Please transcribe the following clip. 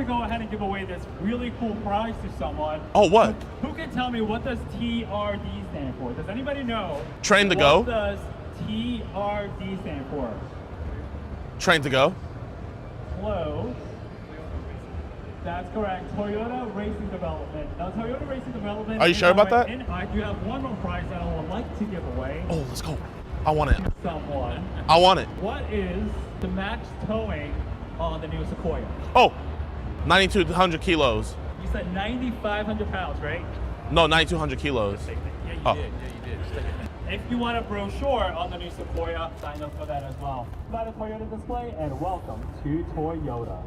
to go ahead and give away this really cool prize to someone. Oh, what? Who can tell me what does TRD stand for? Does anybody know? Train to go. What does TRD stand for? Train to go. Close. That's correct. Toyota Racing Development. Now, Toyota Racing Development. Are you sure about that? And I do have one more prize that I would like to give away. Oh, let's go. I want it. To someone. I want it. What is the max towing on the new Sequoia? Oh, 9,200 kilos. You said 9,500 pounds, right? No, 9,200 kilos. Yeah, you Oh. did. Yeah, you did. If you want a brochure on the new Sequoia, sign up for that as well. By the Toyota display, and welcome to Toyota.